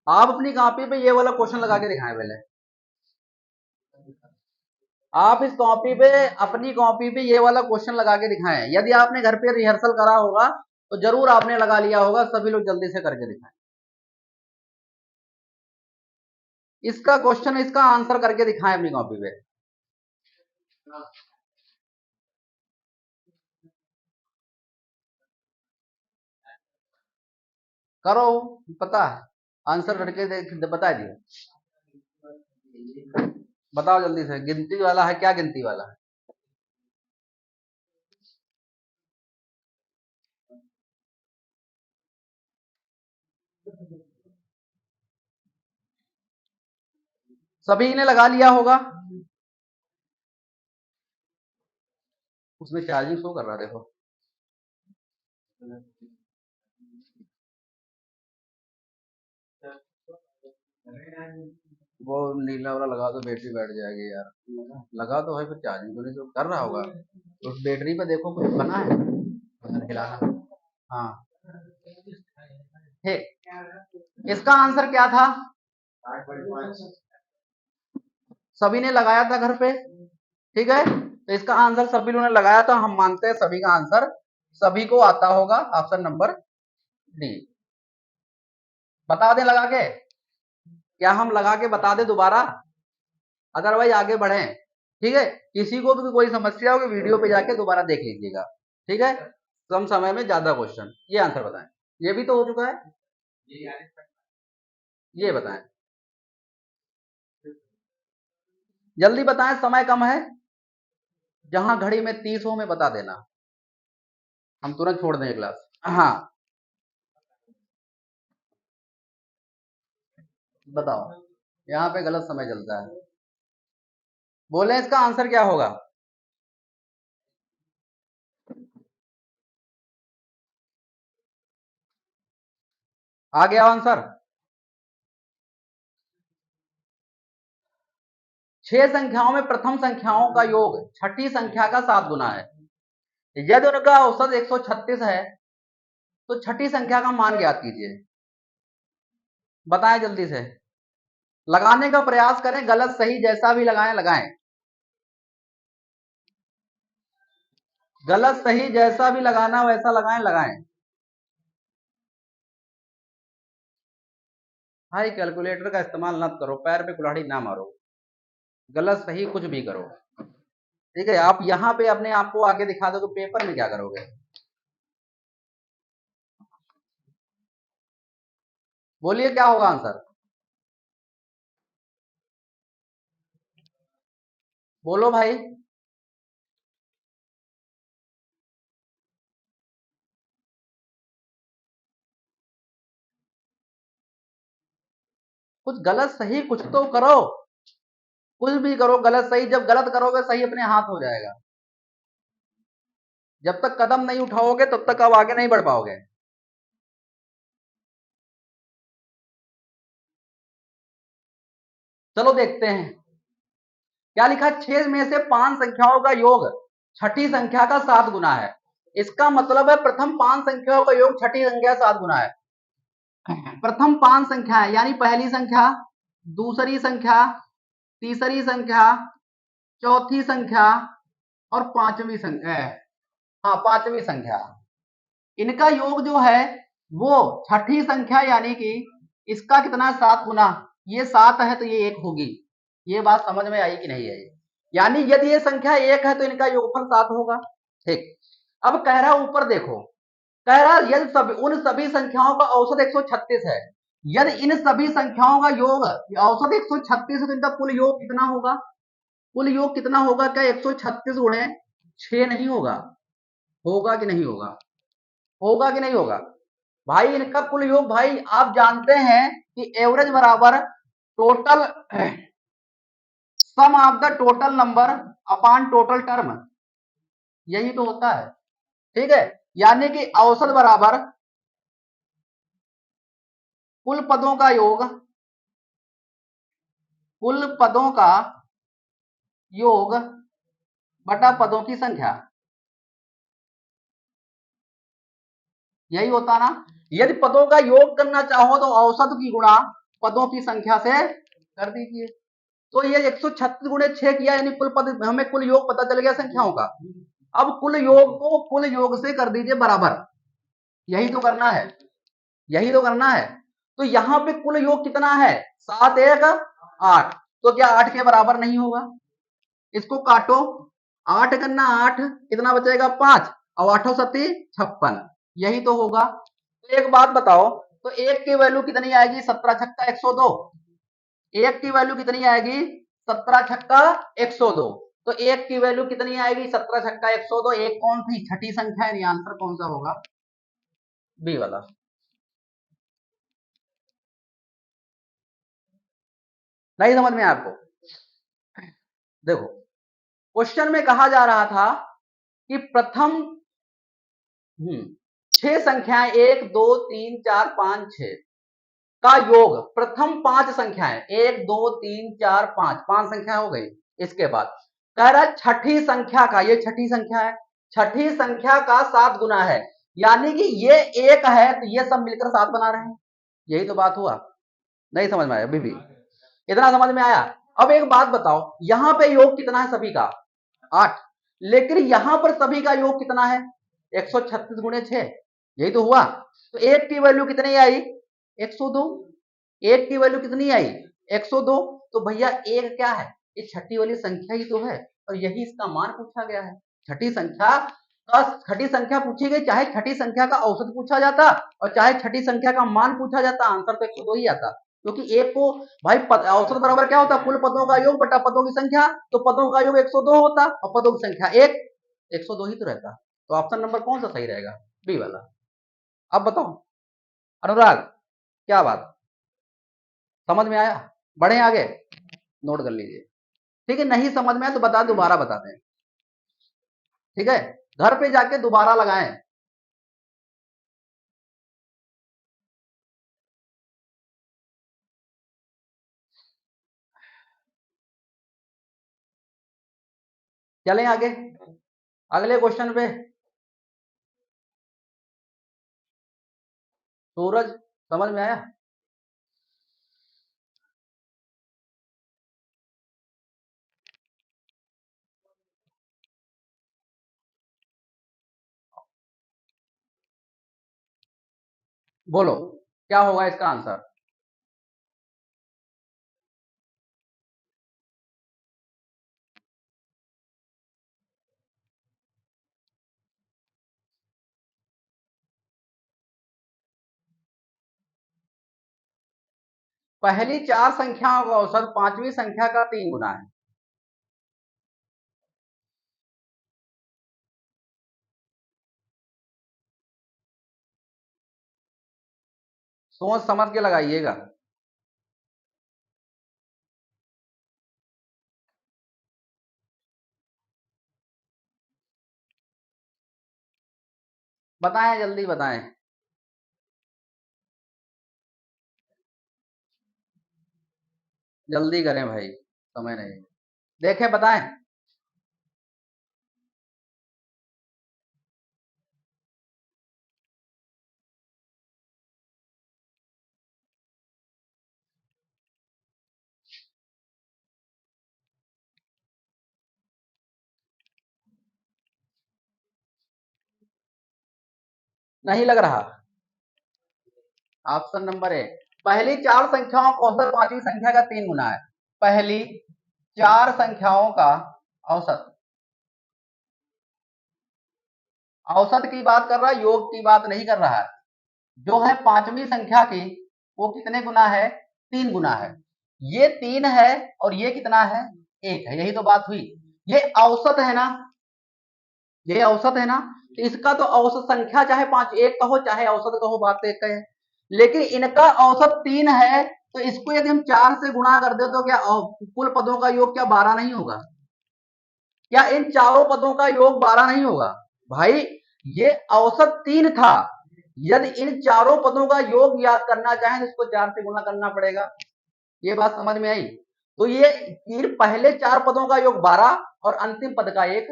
आप अपनी कॉपी पे ये वाला क्वेश्चन लगा के दिखाएं पहले। आप इस कॉपी पे, अपनी कॉपी पे ये वाला क्वेश्चन लगा के दिखाएं। यदि आपने घर पे रिहर्सल करा होगा तो जरूर आपने लगा लिया होगा। सभी लोग जल्दी से करके दिखाएं इसका क्वेश्चन, इसका आंसर करके दिखाएं अपनी कॉपी पे। करो, पता है आंसर करके बता दिए। बताओ जल्दी से, गिनती वाला है क्या? गिनती वाला है? सभी ने लगा लिया होगा। उसमें चार्जिंग शो कर रहा है, देखो। वो नीला वाला लगा दो, बैटरी बैठ जाएगी यार। लगा तो है, फिर चार्जिंग तो नहीं तो कर रहा होगा। तो उस बैटरी पे देखो कुछ बना है, हिलाना। हाँ, ठीक। इसका आंसर क्या था? सभी ने लगाया था घर पे, ठीक है। तो इसका आंसर सभी लोगों ने लगाया था। हम मानते हैं सभी का आंसर सभी को आता होगा। Option number D. बता दें लगा के? क्या हम लगा के बता दें दोबारा? अदरवाइज आगे बढ़े, ठीक है। किसी को भी कोई समस्या होगी वीडियो पे जाके दोबारा देख लीजिएगा, ठीक है। कम समय में ज्यादा क्वेश्चन। ये आंसर बताएं। ये भी तो हो चुका है, ये बताएं। जल्दी बताएं, समय कम है। जहां घड़ी में 30 हो में बता देना, हम तुरंत छोड़ दें क्लास। हाँ, बताओ। यहाँ पे गलत समय चलता है। बोले इसका आंसर क्या होगा? आ गया आंसर। 6 संख्याओं में प्रथम संख्याओं का योग छठी संख्या का 7 गुना है। यदि उनका औसत 136 है तो छठी संख्या का मान ज्ञात कीजिए। बताएं जल्दी से, लगाने का प्रयास करें। गलत सही जैसा भी लगाएं, लगाएं। गलत सही जैसा भी लगाना वैसा लगाएं, लगाएं। भाई कैलकुलेटर का इस्तेमाल मत करो, पैर पे कुल्हाड़ी ना मारो। गलत सही कुछ भी करो, ठीक है। आप यहाँ पे अपने आप को आगे दिखा दो तो पेपर में क्या करोगे? बोलिए क्या होगा आंसर? बोलो भाई। कुछ गलत सही कुछ तो करो। कुछ भी करो, गलत सही। जब गलत करोगे सही अपने हाथ हो जाएगा। जब तक कदम नहीं उठाओगे तब तक आप आगे नहीं बढ़ पाओगे। चलो देखते हैं क्या लिखा। 6 में से 5 संख्याओं का योग छठी संख्या का 7 गुना है। इसका मतलब है प्रथम 5 संख्याओं का योग छठी संख्या 7 गुना है। प्रथम 5 संख्या है, यानी पहली संख्या, दूसरी संख्या, तीसरी संख्या, चौथी संख्या और पांचवी संख्या है। हाँ, पांचवी संख्या। इनका योग जो है वो छठी संख्या, यानी कि इसका कितना, 7 गुना। ये 7 है तो ये 1 होगी। ये बात समझ में आई कि नहीं आई? यानी यदि ये संख्या 1 है तो इनका योगफल 7 होगा, ठीक। अब कह रहा है ऊपर देखो, कह रहा है यदि उन सभी संख्याओं का औसत 136 है। यदि इन सभी संख्याओं का योग औसत 136 है तो इनका कुल योग कितना होगा? कुल योग कितना होगा? क्या 136 गुणे 6 नहीं होगा? होगा कि नहीं होगा? होगा कि नहीं होगा? भाई इनका कुल योग, भाई आप जानते हैं कि एवरेज बराबर total sum of the total number upon total term, यही तो होता है, ठीक है। यानी कि औसत बराबर कुल पदों का योग, कुल पदों का योग बटा पदों की संख्या, यही होता ना। यदि पदों का योग करना चाहो तो औसत की गुणा पदों की संख्या से कर दीजिए। तो ये 136 गुणे 6 किया, यानी कुल पद, हमें कुल योग पता चल गया संख्याओं का। अब कुल योग को कुल योग से कर दीजिए बराबर, यही तो करना है, यही तो करना है। तो यहां पे कुल योग कितना है, 7 1 8, तो क्या 8 के बराबर नहीं होगा? इसको काटो, 8 करना 8, कितना बचेगा 5, और 8 सती 56, यही तो होगा। तो एक बात बताओ, तो एक की वैल्यू कितनी आएगी, 17 छक्का 102, एक की वैल्यू कितनी आएगी, 17 छक्का 102। तो एक की वैल्यू कितनी आएगी, 17 छक्का 102। एक कौन सी छठी संख्या है, आंसर कौन सा होगा, बी वाला। नहीं समझ में आपको? देखो, क्वेश्चन में कहा जा रहा था कि प्रथम 6 संख्याएं 1 2 3 4 5 6 का योग, प्रथम 5 संख्याएं 1 2 3 4 5, 5 संख्या हो गई। इसके बाद कह रहा है छठी संख्या का, ये छठी संख्या है, छठी संख्या का 7 गुना है, यानी कि ये 1 है तो ये सब मिलकर 7 बना रहे हैं, यही तो बात हुआ। नहीं समझ में आया अभी भी? इतना समझ में आया? अब एक बात बताओ, यहां पे योग कितना है सभी का, 8, लेकिन यहां पर सभी का योग कितना है, 136 गुणे 6, यही तो हुआ। तो एक की वैल्यू कितनी आई, 102, एक की वैल्यू कितनी आई, 102। तो भैया एक क्या है, ये छठी वाली संख्या ही तो है, और यही इसका मान पूछा गया है। छठी संख्या छठी संख्या पूछी गई, चाहे छठी संख्या का औसत पूछा जाता और चाहे छठी संख्या का मान पूछा जाता, आंसर तो 102 ही आता। क्योंकि एक को भाई औसत बराबर क्या होता है, कुल पदों का योग बटा पदों की संख्या, तो पदों का योग 102 होता और पदों की संख्या 102 ही तो रहता। तो ऑप्शन नंबर कौन सा सही रहेगा, बी वाला। अब बताओ अनुराग, क्या बात, समझ में आया? बढ़े आगे, नोट कर लीजिए। ठीक है, नहीं समझ में आया तो बता, दोबारा बताते हैं, ठीक है, घर पे जाके दोबारा लगाएं। चलें आगे, अगले क्वेश्चन पे। सूरज, समझ में आया? बोलो क्या होगा इसका आंसर। पहली 4 संख्याओं का औसत पांचवी संख्या का 3 गुना है। सोच समझ के लगाइएगा। बताएं, जल्दी बताएं, जल्दी करें भाई, समय नहीं। देखें, बताएं। नहीं लग रहा? ऑप्शन नंबर ए, पहली 4 संख्याओं का औसत पांचवी संख्या का 3 गुना है। पहली 4 संख्याओं का औसत, औसत की बात कर रहा है, योग की बात नहीं कर रहा है। जो है पांचवी संख्या की, वो कितने गुना है, 3 गुना है। ये 3 है और ये कितना है, 1 है, यही तो बात हुई। ये औसत है ना, ये औसत है ना, तो इसका तो औसत संख्या चाहे 5 1 कहो चाहे औसत कहो, बात तो एक है। लेकिन इनका औसत 3 है, तो इसको यदि हम 4 से गुणा कर दे तो क्या कुल पदों का योग क्या 12 नहीं होगा? क्या इन चारों पदों का योग 12 नहीं होगा? भाई ये औसत 3 था, यदि इन चारों पदों का योग याद करना चाहें तो इसको 4 से गुणा करना पड़ेगा। ये बात समझ में आई? तो ये पहले 4 पदों का योग 12 और अंतिम पद का 1,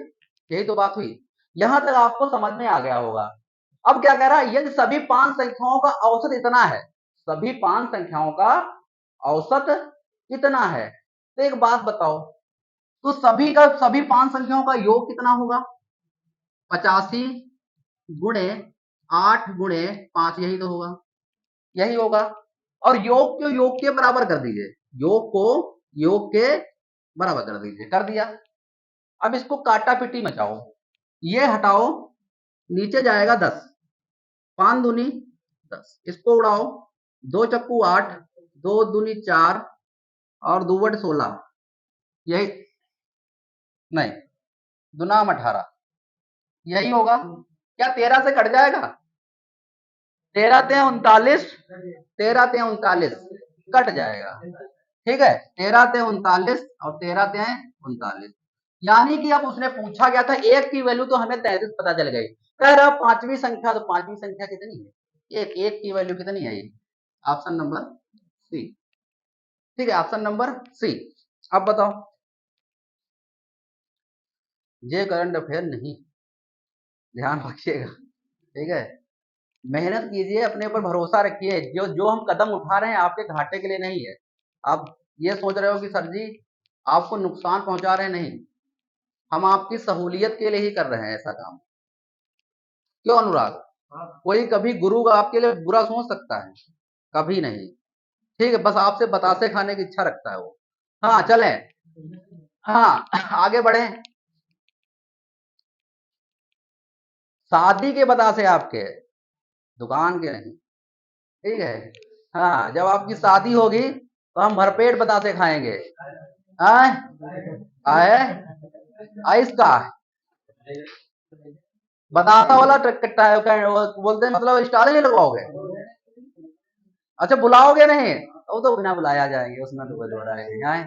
यही तो बात हुई। यहां तक आपको समझ में आ गया होगा। अब क्या कह रहा है, यदि सभी 5 संख्याओं का औसत इतना है, सभी 5 संख्याओं का औसत कितना है। तो एक बात बताओ, तो सभी का सभी 5 संख्याओं का योग कितना होगा? 85 गुणे 8 गुणे 5, यही तो होगा, यही होगा। और योग को योग के बराबर कर दीजिए, योग को योग के बराबर कर दीजिए, कर दिया। अब इसको काटा पिटी मचाओ, ये हटाओ, नीचे जाएगा 10, 5 दूनी 10, इसको उड़ाओ, 2 चक्कू 8, 2 दूनी 4 और 2 बट 16, यही नहीं, दुनाम 18, यही होगा। क्या 13 से कट जाएगा? 13 ते 39, 13 ते 39 कट जाएगा, ठीक है। 13 ते 39 और 13 ते 39, यानी कि अब उसने पूछा गया था एक की वैल्यू, तो हमें 33 पता चल गई। कह रहा पांचवी संख्या, तो पांचवी संख्या कितनी है? एक की वैल्यू कितनी है? ये ऑप्शन नंबर सी, ठीक है, ऑप्शन नंबर सी। अब बताओ, ये करंट अफेयर नहीं, ध्यान रखिएगा, ठीक है। मेहनत कीजिए, अपने ऊपर भरोसा रखिए, जो जो हम कदम उठा रहे हैं आपके घाटे के लिए नहीं है। आप ये सोच रहे हो कि सर जी आपको नुकसान पहुंचा रहे, नहीं, हम आपकी सहूलियत के लिए ही कर रहे हैं ऐसा काम। क्यों अनुराग? कोई कभी गुरु आपके लिए बुरा सोच सकता है? कभी नहीं, ठीक है, बस आपसे बतासे खाने की इच्छा रखता है वो। हाँ चलें, हाँ आगे बढ़े। शादी के बतासे आपके, दुकान के नहीं, ठीक है। हाँ, जब आपकी शादी होगी तो हम भरपेट बतासे खाएंगे। आए आए आइस का बतासा वाला बोलते हैं, मतलब स्टार नहीं लगवाओगे? अच्छा बुलाओगे नहीं? तो बिना बुलाया जाएंगे, उसमें तो कोई दो राय नहीं। आए,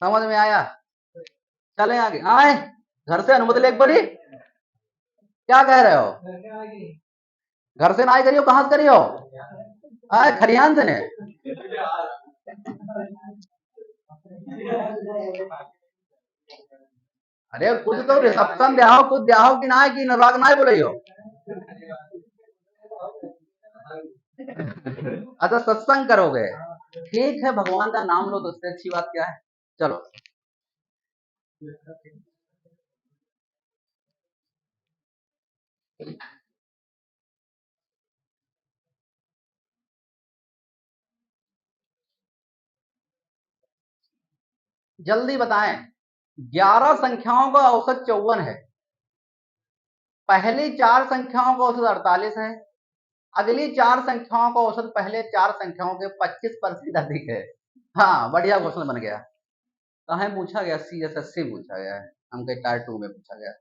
समझ में आया? चले आगे, आए घर से अनुमति लेके पड़ी, क्या कह रहे हो? घर से ना आई करियो, कहां से करियो? आए खरियान से ने। अरे कुछ तो रिसेप्शन देहो, कुछ देहो कि ना, कि अनुराग ना बोले हो। अच्छा सत्संग करोगे, ठीक है, भगवान का नाम लो, तो उससे अच्छी बात क्या है। चलो जल्दी बताएं। 11 संख्याओं का औसत 54 है, पहली 4 संख्याओं का औसत 48 है, अगली 4 संख्याओं का औसत पहले 4 संख्याओं के 25% अधिक है। हाँ बढ़िया क्वेश्चन बन गया। कहाँ पूछा गया? CSSC पूछा गया है, अंक टायर 2 में पूछा गया।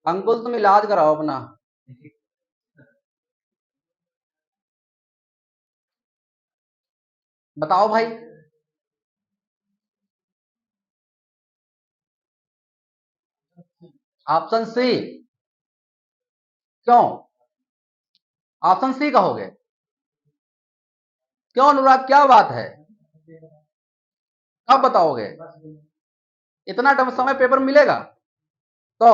अंकुल तुम इलाज कराओ अपना। बताओ भाई। ऑप्शन सी, क्यों ऑप्शन सी कहोगे? क्यों अनुराग, क्या बात है? कब बताओगे? इतना समय पेपर मिलेगा तो?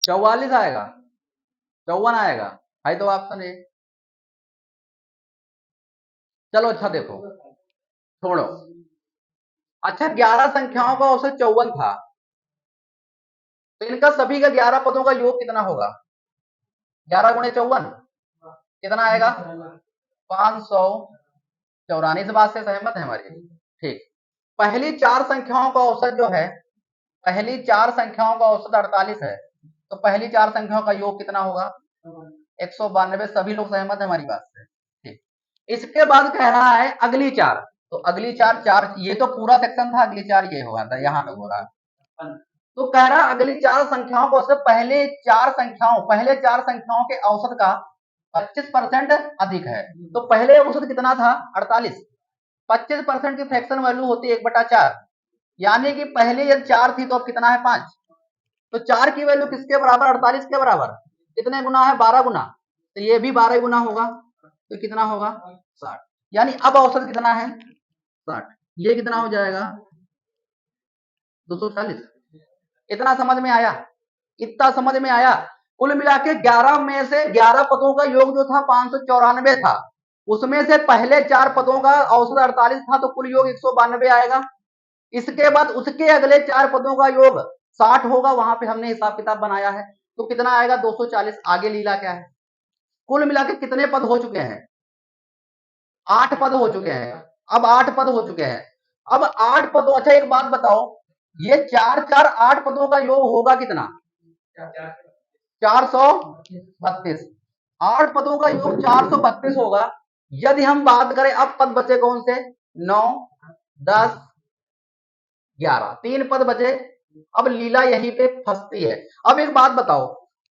44 आएगा, 54 आएगा, है तो ऑप्शन ए। चलो अच्छा देखो, छोड़ो। अच्छा 11 संख्याओं का औसत 54 था, तो इनका सभी का 11 पदों का योग कितना होगा? 11 गुणे 54 कितना आएगा? 594। इस बात से सहमत है हमारी? ठीक। पहली 4 संख्याओं का औसत जो है, पहली 4 संख्याओं का औसत 48 है, तो पहली 4 संख्याओं का योग कितना होगा? 192। सभी लोग सहमत है हमारी बात से? ठीक। इसके बाद कह रहा है अगली 4, तो अगली 4 ये तो पूरा सेक्शन था, अगली 4 ये होगा था, यहाँ पे हो रहा है। तो कह रहा अगली 4 संख्याओं को से पहले 4 संख्याओं के औसत का 25% अधिक है। तो पहले औसत कितना था? 48। 25% की फ्रैक्शन वैल्यू होती है 1/4, यानी कि पहले यदि 4 थी तो अब कितना है? 5। तो 4 की वैल्यू किसके बराबर? 48 के बराबर। कितने गुना है? 12 गुना। तो ये भी 12 गुना होगा, तो कितना होगा 60। यानी अब औसत कितना है 60। ये कितना हो जाएगा 240। इतना समझ में आया, इतना समझ में आया। कुल मिला के 11 में से 11 पदों का योग जो था 594 था, उसमें से पहले 4 पदों का औसत 48 था, तो कुल योग 192 आएगा। इसके बाद उसके अगले 4 पदों का योग 60 होगा, वहां पे हमने हिसाब किताब बनाया है, तो कितना आएगा 240। आगे लीला क्या है, कुल मिला के कितने पद हो चुके हैं 8 पद हो चुके हैं। अब 8 पद हो चुके हैं। अब 8 पदों, अच्छा एक बात बताओ, ये 4 4 8 पदों का योग होगा कितना 432। 8 पदों का योग 432 होगा। यदि हम बात करें अब पद बचे कौन से 9 10 11, 3 पद बचे। अब लीला यहीं पे फंसती है। अब एक बात बताओ,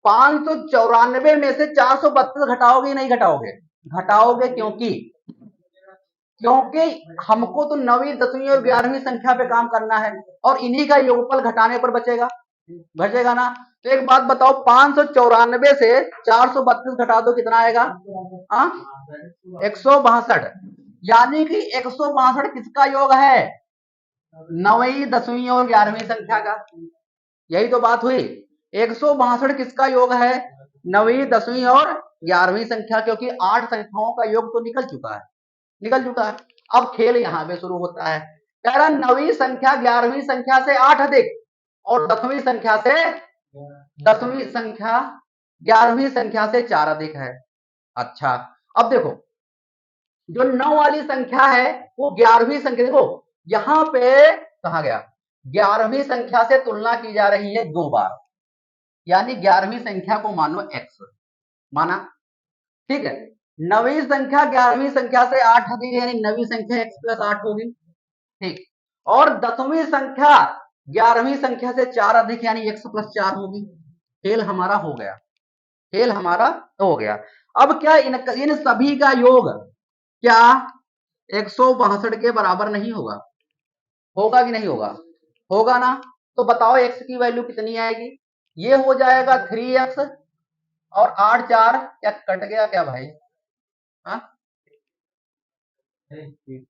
594 में से 432 घटाओगे नहीं घटाओगे, घटाओगे, क्योंकि हमको तो 9वीं 10वीं और 11वीं संख्या पे काम करना है, और इन्हीं का योगफल घटाने पर बचेगा ना। तो एक बात बताओ, 594 से 432 घटा दो, कितना आएगा 162। यानी कि 162 किसका योग है 9वीं 10वीं और 11वीं संख्या का। यही तो बात हुई, 162 किसका योग है 9वीं 10वीं और 11वीं संख्या, क्योंकि 8 संख्याओं का योग तो निकल चुका है। अब खेल यहां पे शुरू होता है। कह रहा 9वीं संख्या 11वीं संख्या से 8 अधिक, और 10वीं संख्या से 11वीं संख्या से 4 अधिक है। अच्छा, अब देखो, जो 9 वाली संख्या है वो 11वीं संख्या, देखो यहां पे कहा गया 11वीं संख्या से तुलना की जा रही है 2 बार, यानी 11वीं संख्या को मानो x माना, ठीक है। 9वीं संख्या 11वीं संख्या से 8 अधिक, यानी 9वीं संख्या x प्लस 8 होगी, ठीक। और 10वीं संख्या 11वीं संख्या से 4 अधिक, यानी x प्लस 4 होगी। खेल हमारा हो गया। अब क्या इन सभी का योग क्या 162 के बराबर नहीं होगा कि नहीं होगा ना। तो बताओ x की वैल्यू कितनी आएगी, ये हो जाएगा 3x, और 8 4 क्या कट गया क्या भाई, हाँ ठीक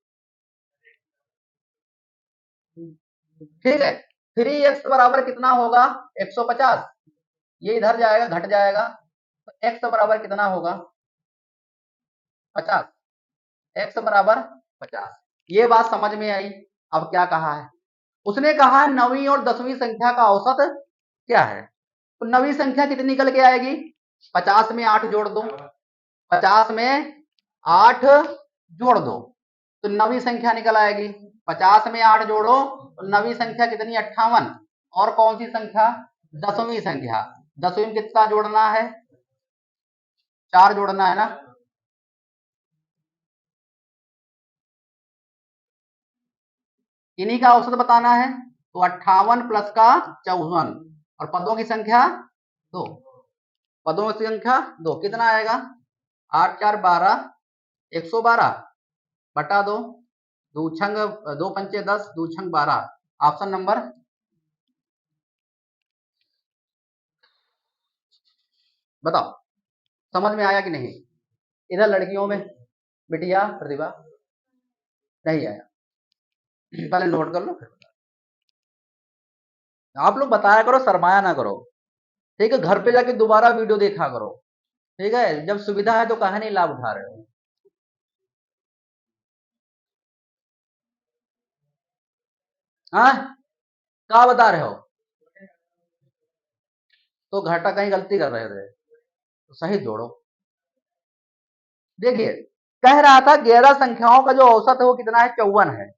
है। 3x बराबर कितना होगा 150, ये इधर जाएगा घट जाएगा, तो x बराबर कितना होगा 50, x बराबर 50। ये बात समझ में आई। अब क्या कहा है उसने, कहा 9वीं और 10वीं संख्या का औसत क्या है, तो 9वीं संख्या कितनी निकल के आएगी 50 में 8 जोड़ दो, 50 में 8 जोड़ दो, तो 9वीं संख्या निकल आएगी। 50 में 8 जोड़ो तो 9वीं संख्या कितनी 58। और कौन सी संख्या 10वीं संख्या, 10वीं में कितना जोड़ना है 4 जोड़ना है ना। इन्हीं का औसत बताना है, तो 58 प्लस का 54, और पदों की संख्या 2, पदों की संख्या 2 कितना आएगा 8 4 12, 112 बटा 2, 2 छंग 2 पंचे 10, 2 छंग 12। ऑप्शन नंबर, बताओ समझ में आया कि नहीं। इधर लड़कियों में बिटिया प्रतिभा नहीं आया, पहले नोट कर लो, फिर आप लोग बताया करो, शर्माया ना करो, ठीक है। घर पे जाके दोबारा वीडियो देखा करो, ठीक है। जब सुविधा है तो काहे नहीं लाभ उठा रहे हो। हाँ, क्या बता रहे हो, तो घाटा कहीं गलती कर रहे थे, तो सही जोड़ो। देखिए, कह रहा था 11 संख्याओं का जो औसत है वो कितना है 54 है,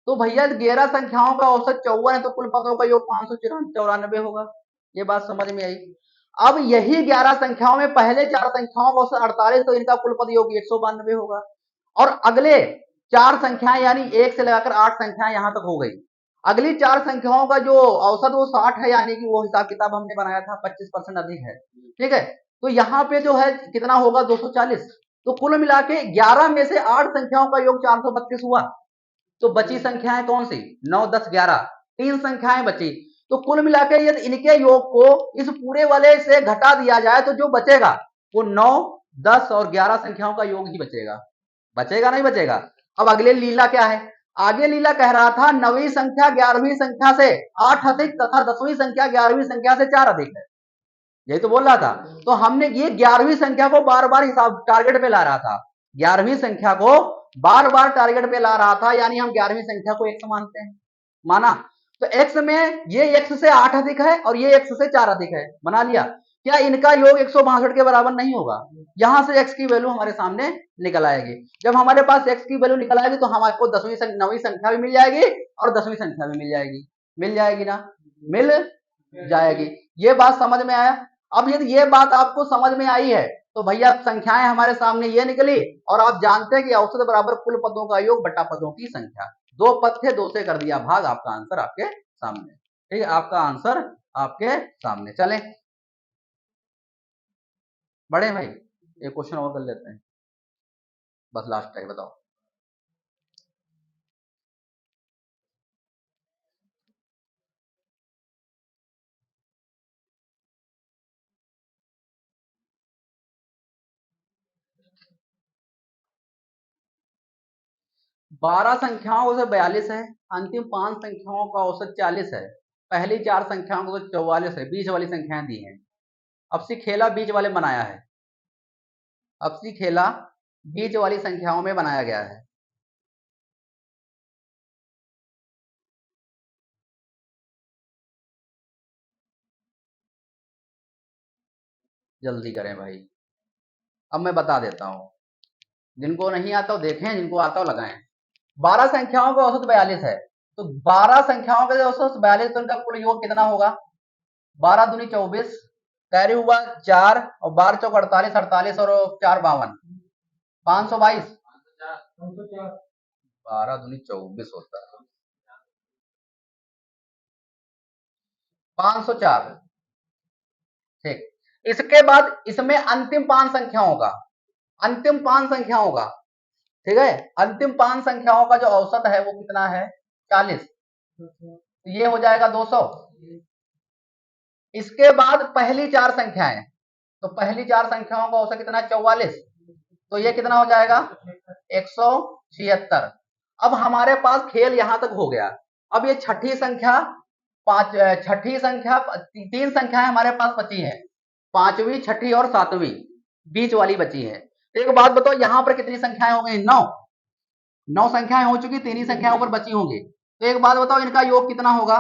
तो भैया 11 संख्याओं का औसत 54 है, तो कुल पदों का योग 594 होगा। ये बात समझ में आई। अब यही 11 संख्याओं में पहले 4 संख्याओं का औसत 48, तो इनका कुल पद योग 192 होगा। और अगले 4 संख्याएं, यानी 1 से लगाकर 8 संख्याएं यहां तक हो गई। अगली 4 संख्याओं का जो औसत वो 60 है, यानी कि वो हिसाब किताब हमने बनाया था 25% अधिक है, ठीक है। तो यहाँ पे जो है कितना होगा 240। तो कुल मिला के 11 में से 8 संख्याओं का योग 432 हुआ। तो बची संख्याएं कौन सी 9 10 11, 3 संख्याएं बची। तो कुल मिलाकर यदि इनके योग को इस पूरे वाले से घटा दिया जाए तो जो बचेगा वो 9 10 और 11 संख्याओं का योग ही बचेगा। बचेगा नहीं बचेगा? अब अगले लीला क्या है? आगे लीला कह रहा था 9वीं संख्या 11वीं संख्या से 8 अधिक तथा 10वीं संख्या 11वीं संख्या से 4 अधिक है। यही तो बोल रहा था। तो हमने ये 11वीं संख्या को बार बार हिसाब टारगेट पे ला रहा था। 11वीं संख्या को बार बार टारगेट पे ला रहा था, यानी हम 11वीं संख्या को x मानते हैं। माना तो x में ये x से 8 अधिक है और ये x से 4 अधिक है, बना लिया। क्या इनका योग 162 के बराबर नहीं होगा? यहां से x की वैल्यू हमारे सामने निकल आएगी। जब हमारे पास x की वैल्यू निकल आएगी तो हमारे 9वीं संख्या भी मिल जाएगी और 10वीं संख्या भी मिल जाएगी ना? मिल जाएगी। ये बात समझ में आया? अब यदि ये बात आपको समझ में आई है तो भैया संख्याएं हमारे सामने ये निकली और आप जानते हैं कि औसत बराबर कुल पदों का योग बटा पदों की संख्या। 2 पद थे, 2 से कर दिया भाग, आपका आंसर आपके सामने। ठीक है, आपका आंसर आपके सामने। चलें बड़े भाई, एक क्वेश्चन और कर लेते हैं, बस लास्ट है, बताओ। बारह संख्याओं से 42 है, अंतिम 5 संख्याओं का औसत 40 है, पहली 4 संख्याओं को 44 है, बीच वाली संख्याएं दी हैं। अब सी खेला बीच वाले बनाया है, अब सी खेला बीच वाली संख्याओं में बनाया गया है। जल्दी करें भाई, अब मैं बता देता हूं, जिनको नहीं आता हो देखें, जिनको आता हो लगाएं। 12 संख्याओं का औसत 42 है, तो 12 संख्याओं का औसत 42, तो उनका कुल योग कितना होगा? 12 दूनी 24, कैरी हुआ 4 और 12 चौक 48, 48 और 4 52, 522। 12 दूनी 24 होता है 504। ठीक, इसके बाद इसमें अंतिम 5 संख्याओं का, अंतिम 5 संख्याओं का, ठीक है, अंतिम 5 संख्याओं का जो औसत है वो कितना है? 40। तो ये हो जाएगा 200। इसके बाद पहली 4 संख्याएं, तो पहली 4 संख्याओं का औसत कितना है? 44। तो ये कितना हो जाएगा? 176। अब हमारे पास खेल यहां तक हो गया। अब ये छठी संख्या, छठी संख्या, 3 संख्याएं हमारे पास बची है, 5वीं, छठी और 7वीं बीच वाली बची है। एक बात बताओ, यहां पर कितनी संख्याएं हो गई? 9। 9 संख्याएं हो चुकी, 3 ही संख्याओं पर बची होंगी। तो एक बात बताओ, इनका योग कितना होगा?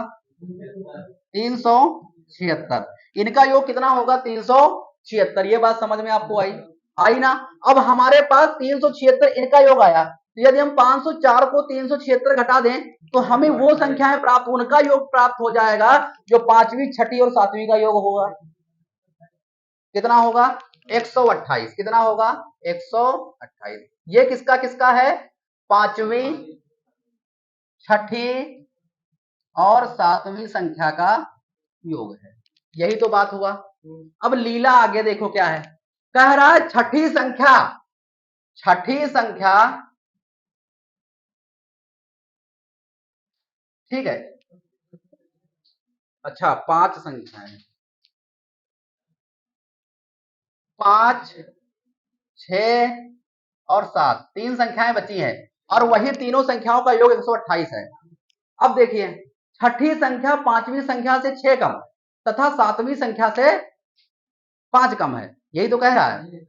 376। इनका योग कितना होगा? 376। ये बात समझ में आपको आई? आई ना? अब हमारे पास 376 इनका योग आया, तो यदि हम 504 को 376 घटा दें तो हमें वो संख्याएं प्राप्त, उनका योग प्राप्त हो जाएगा जो 5वीं, छठी और 7वीं का योग होगा। कितना होगा? 128। कितना होगा? 128। ये किसका किसका है? 5वीं, छठी और 7वीं संख्या का योग है। यही तो बात हुआ। अब लीला आगे देखो क्या है, कह रहा है छठी संख्या, छठी संख्या, ठीक है, अच्छा 5 संख्याएं, 5, 6 और 7, 3 संख्याएं बची हैं और वही तीनों संख्याओं का योग 128 है। अब देखिए, छठी संख्या 5वीं संख्या से 6 कम तथा 7वीं संख्या से 5 कम है, यही तो कह रहा है।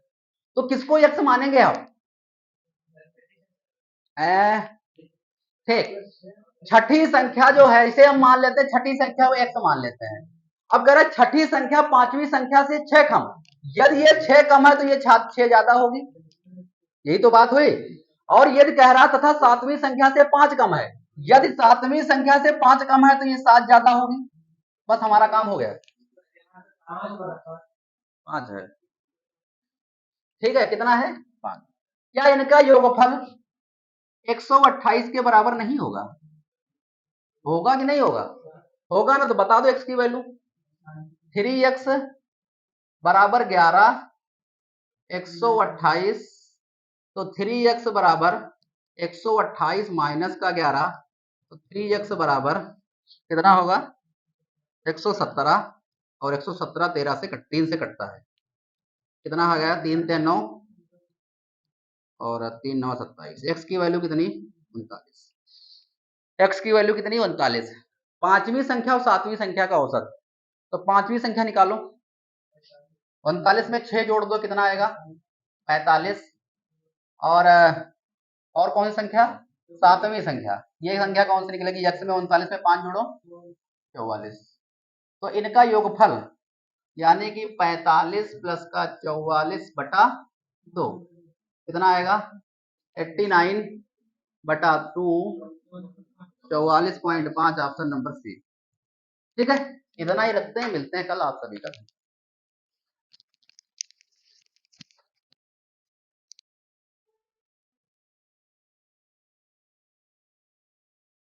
तो किसको x मानेंगे आप? ठीक, छठी संख्या जो है इसे हम मान लेते हैं, छठी संख्या को x मान लेते हैं। अब कह रहा है छठी संख्या 5वीं संख्या से 6 कम, यदि ये 6 कम है तो ये 6 ज्यादा होगी, यही तो बात हुई। और यदि कह रहा तथा 7वीं संख्या से 5 कम है, यदि 7वीं संख्या से 5 कम है तो ये 7 ज्यादा होगी। बस हमारा काम हो गया, 5 है, ठीक है, कितना है? 5। क्या इनका योगफल 128 के बराबर नहीं होगा? होगा कि नहीं होगा? होगा ना, तो बता दो x की वैल्यू। 3x बराबर 11, 128, तो 3x बराबर 128 माइनस का 11, तो 3x बराबर कितना होगा? 117, और 117 13 से 3 से कटता है, कितना आ गया? 3 3 9, और 3 9 27। एक्स की वैल्यू कितनी? 39। एक्स की वैल्यू कितनी? 39। पांचवी संख्या और सातवीं संख्या का औसत। तो पांचवी संख्या निकालो, 39 में 6 जोड़ दो, कितना आएगा? 45। और कौन सी संख्या? सातवीं संख्या। ये संख्या कौन सी निकलेगी? एक्स में 39 में 5 जोड़ो, 44। तो इनका योगफल यानी कि 45 प्लस का 44 बटा 2 कितना आएगा? 89 बटा 2, 44.5, ऑप्शन नंबर सी। ठीक है, इतना ही रखते हैं, मिलते हैं कल आप सभी का।